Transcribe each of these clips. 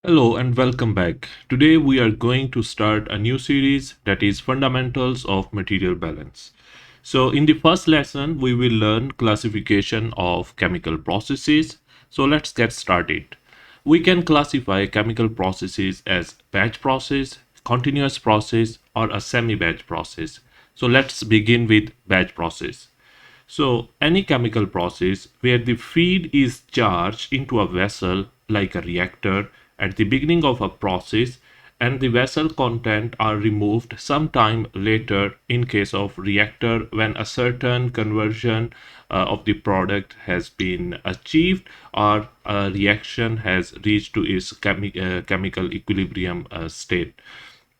Hello and welcome back. Today we are going to start a new series that is Fundamentals of Material Balance. So in the first lesson we will learn classification of chemical processes. So let's get started. We can classify chemical processes as batch process, continuous process or a semi-batch process. So let's begin with batch process. So, any chemical process where the feed is charged into a vessel like a reactor at the beginning of a process and the vessel content are removed sometime later in case of reactor when a certain conversion of the product has been achieved or a reaction has reached to its chemical equilibrium state.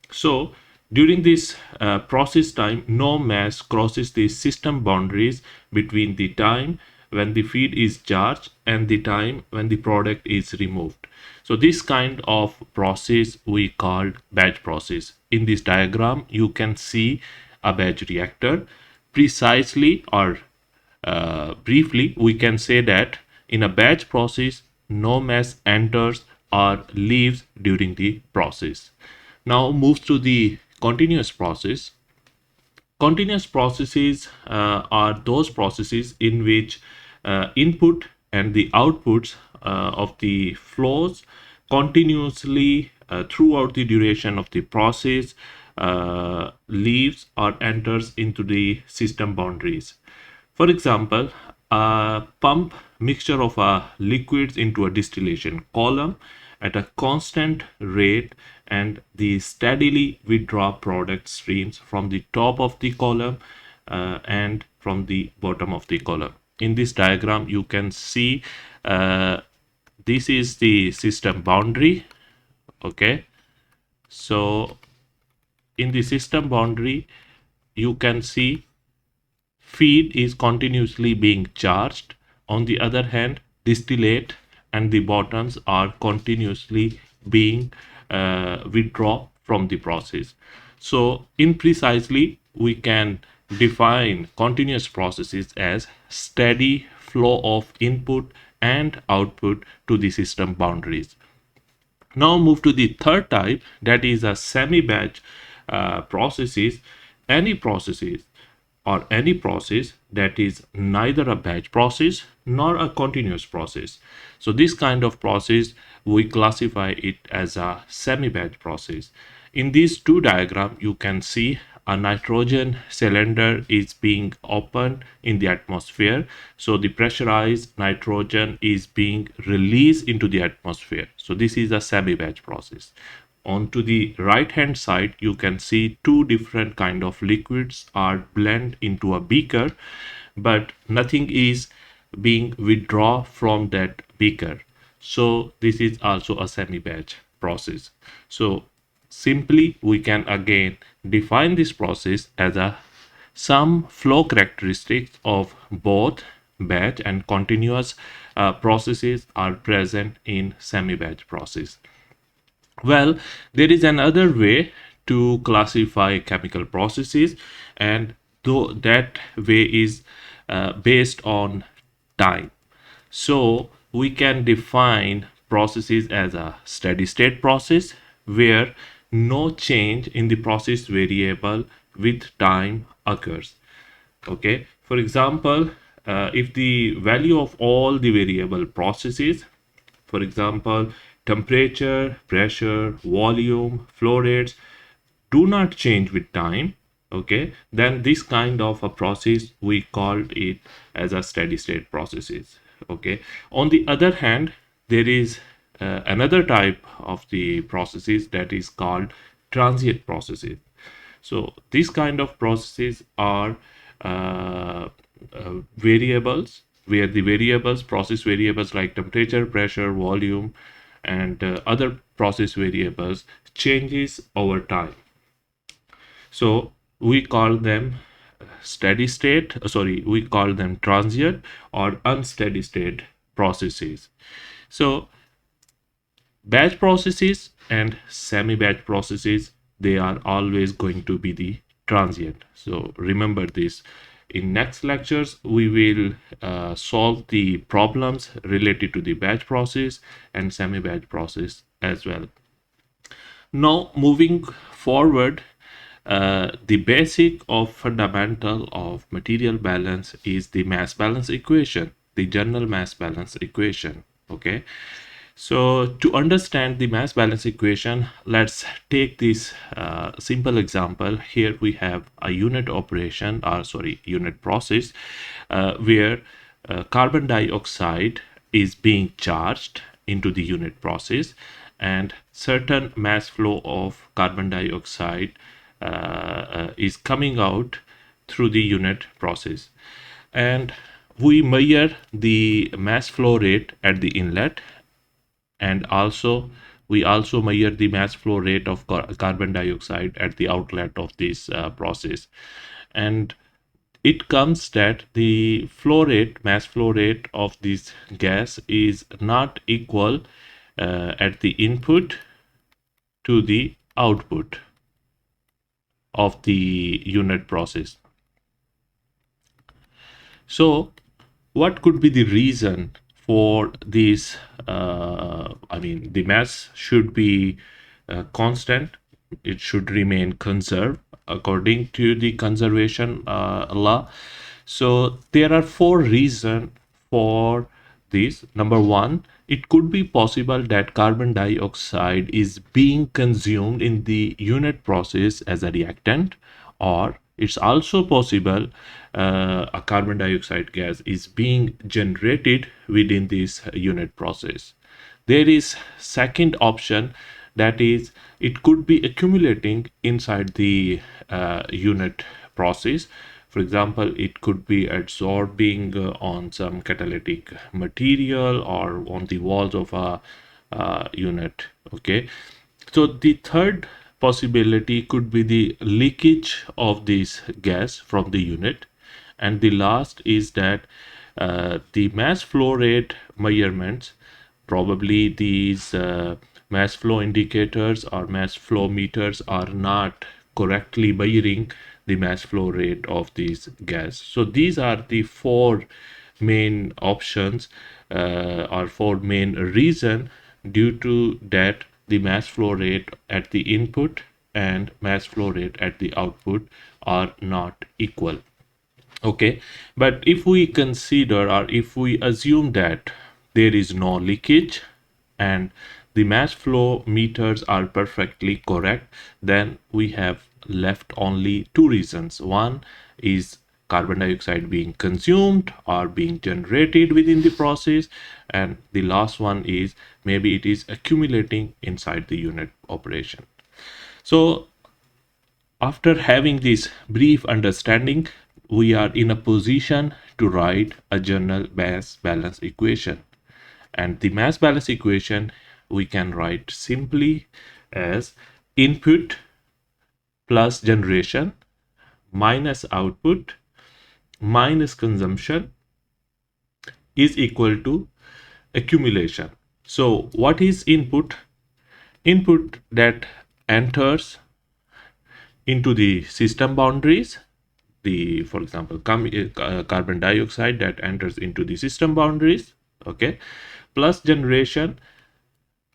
So during this process time, no mass crosses the system boundaries between the time when the feed is charged and the time when the product is removed. So this kind of process we called batch process. In this diagram, you can see a batch reactor. Precisely or briefly, we can say that in a batch process, no mass enters or leaves during the process. Now moves to the continuous process. Continuous processes are those processes in which input and the outputs of the flows continuously throughout the duration of the process leaves or enters into the system boundaries. For example, a pump mixture of liquids into a distillation column at a constant rate and the steadily withdraw product streams from the top of the column and from the bottom of the column. In this diagram, you can see this is the system boundary. Okay, so in the system boundary, you can see feed is continuously being charged. On the other hand, distillate and the bottoms are continuously being withdrawn from the process. So, in precisely, we can define continuous processes as steady flow of input and output to the system boundaries. Now move to the third type, that is a semi-batch processes. Any processes or any process that is neither a batch process nor a continuous process. So this kind of process we classify it as a semi-batch process. In these two diagrams, you can see a nitrogen cylinder is being opened in the atmosphere. So the pressurized nitrogen is being released into the atmosphere. So this is a semi-batch process. On to the right hand side, you can see two different kind of liquids are blended into a beaker, but nothing is being withdrawn from that beaker. So this is also a semi-batch process. So simply we can again define this process as a some flow characteristics of both batch and continuous processes are present in semi-batch process. Well, there is another way to classify chemical processes, and though that way is based on time. So we can define processes as a steady state process where no change in the process variable with time occurs. Okay, for example, if the value of all the variable processes, for example, temperature, pressure, volume, flow rates, do not change with time, okay, then this kind of a process we called it as a steady state processes. Okay, on the other hand, there is another type of the processes that is called transient processes. So these kind of processes are variables where the variables, process variables like temperature, pressure, volume, and other process variables changes over time. So we call them steady state, sorry, we call them transient or unsteady state processes. So batch processes and semi-batch processes, they are always going to be the transient. So remember this. In next lectures, we will solve the problems related to the batch process and semi-batch process as well. Now, moving forward, the basic of fundamental of material balance is the mass balance equation, the general mass balance equation. Okay, so to understand the mass balance equation, let's take this simple example. Here we have a unit operation, or sorry, unit process, where carbon dioxide is being charged into the unit process, and certain mass flow of carbon dioxide is coming out through the unit process. And we measure the mass flow rate at the inlet, and also we also measure the mass flow rate of carbon dioxide at the outlet of this process. And it comes that the flow rate, mass flow rate of this gas is not equal at the input to the output of the unit process. So what could be the reason for this? I mean, the mass should be constant. It should remain conserved according to the conservation law. So there are four reasons for this. Number one, it could be possible that carbon dioxide is being consumed in the unit process as a reactant, or it's also possible a carbon dioxide gas is being generated within this unit process. There is second option, that is it could be accumulating inside the unit process. For example, it could be absorbing on some catalytic material or on the walls of a unit. Okay, so the third possibility could be the leakage of this gas from the unit. And the last is that the mass flow rate measurements, probably these mass flow indicators or mass flow meters are not correctly measuring the mass flow rate of this gas. So these are the four main options or four main reason due to that the mass flow rate at the input and mass flow rate at the output are not equal. Okay, but if we consider or if we assume that there is no leakage and the mass flow meters are perfectly correct, then we have left only two reasons. One is carbon dioxide being consumed or being generated within the process, and the last one is maybe it is accumulating inside the unit operation. So after having this brief understanding, we are in a position to write a general mass balance equation. And the mass balance equation we can write simply as input plus generation minus output minus consumption is equal to accumulation. So what is input? Input that enters into the system boundaries, the for example carbon dioxide that enters into the system boundaries, okay, plus generation.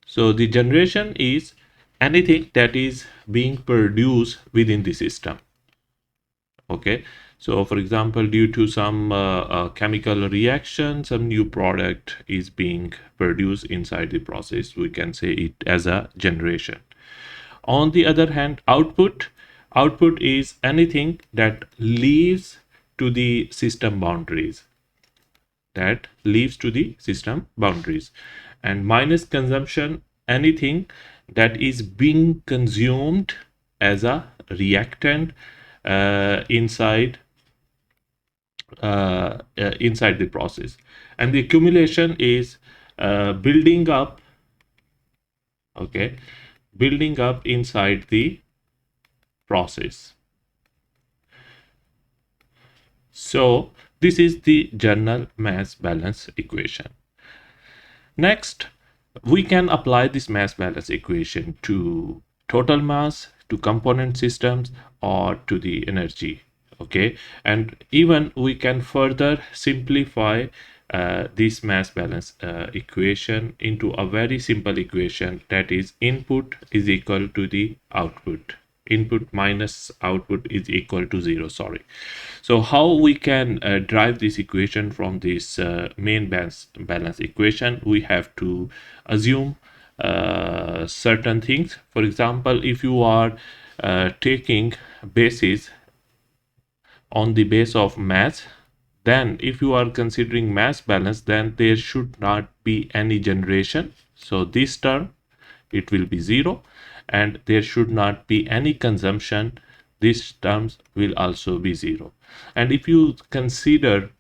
So the generation is anything that is being produced within the system. Okay, so for example, due to some chemical reaction, some new product is being produced inside the process, we can say it as a generation. On the other hand, output is anything that leaves to the system boundaries, and minus consumption, anything that is being consumed as a reactant inside inside the process. And the accumulation is building up, okay, building up inside the process. So this is the general mass balance equation. Next, we can apply this mass balance equation to total mass, to component systems, or to the energy. Okay, and even we can further simplify this mass balance equation into a very simple equation, that is input is equal to the output. Input minus output is equal to 0, sorry. So how we can drive this equation from this main balance equation? We have to assume certain things. For example, if you are taking basis on the base of mass, then if you are considering mass balance, then there should not be any generation. So this term, it will be 0, and there should not be any consumption. These terms will also be 0. And if you consider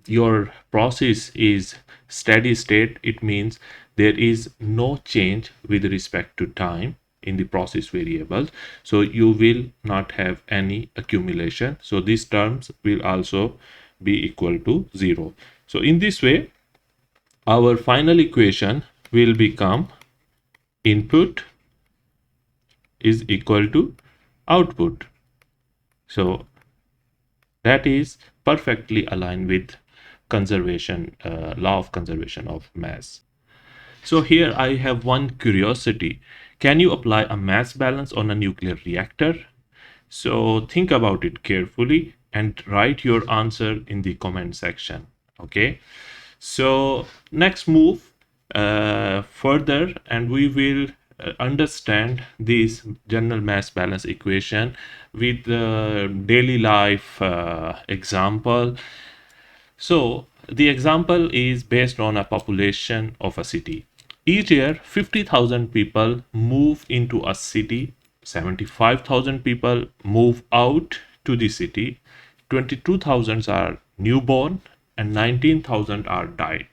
your process is steady state, it means there is no change with respect to time in the process variables, so you will not have any accumulation, so these terms will also be equal to 0. So in this way our final equation will become input is equal to output. So that is perfectly aligned with conservation law of conservation of mass. So here I have one curiosity. Can you apply a mass balance on a nuclear reactor? So think about it carefully and write your answer in the comment section. Okay. So next move further, and we will understand this general mass balance equation with the daily life example. So the example is based on a population of a city. Each year, 50,000 people move into a city, 75,000 people move out to the city, 22,000 are newborn, and 19,000 are died.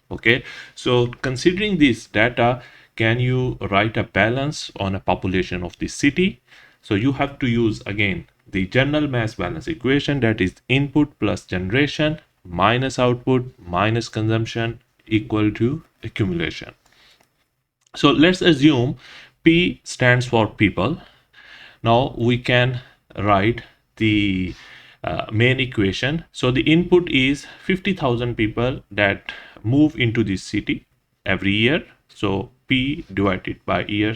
Okay, so considering this data, can you write a balance on a population of the city? So you have to use again the general mass balance equation, that is input plus generation minus output minus consumption equal to accumulation. So let's assume P stands for people. Now we can write the main equation. So the input is 50,000 people that move into this city every year. So P divided by year.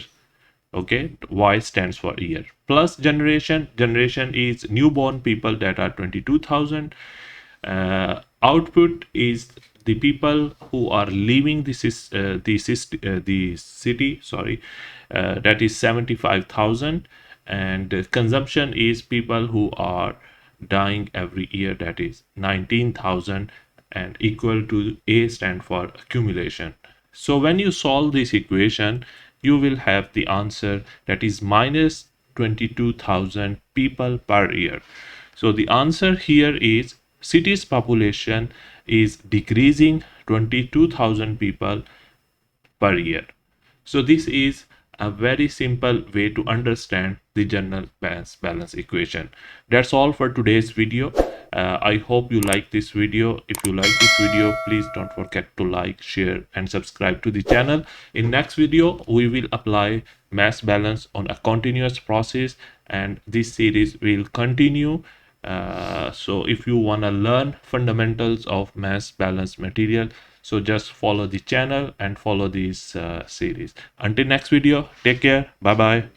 Okay, Y stands for year. Plus generation. Generation is newborn people that are 22,000. Output is the people who are leaving the city, sorry, that is 75,000, and consumption is people who are dying every year, that is 19,000, and equal to A stand for accumulation. So when you solve this equation, you will have the answer, that is minus 22,000 people per year. So the answer here is city's population is decreasing 22,000 people per year. So this is a very simple way to understand the general mass balance equation. That's all for today's video. I hope you like this video. If you like this video, please don't forget to like, share, and subscribe to the channel. In next video, we will apply mass balance on a continuous process, and this series will continue. So if you want to learn fundamentals of mass balance material, so just follow the channel and follow this series. Until next video, take care. Bye bye.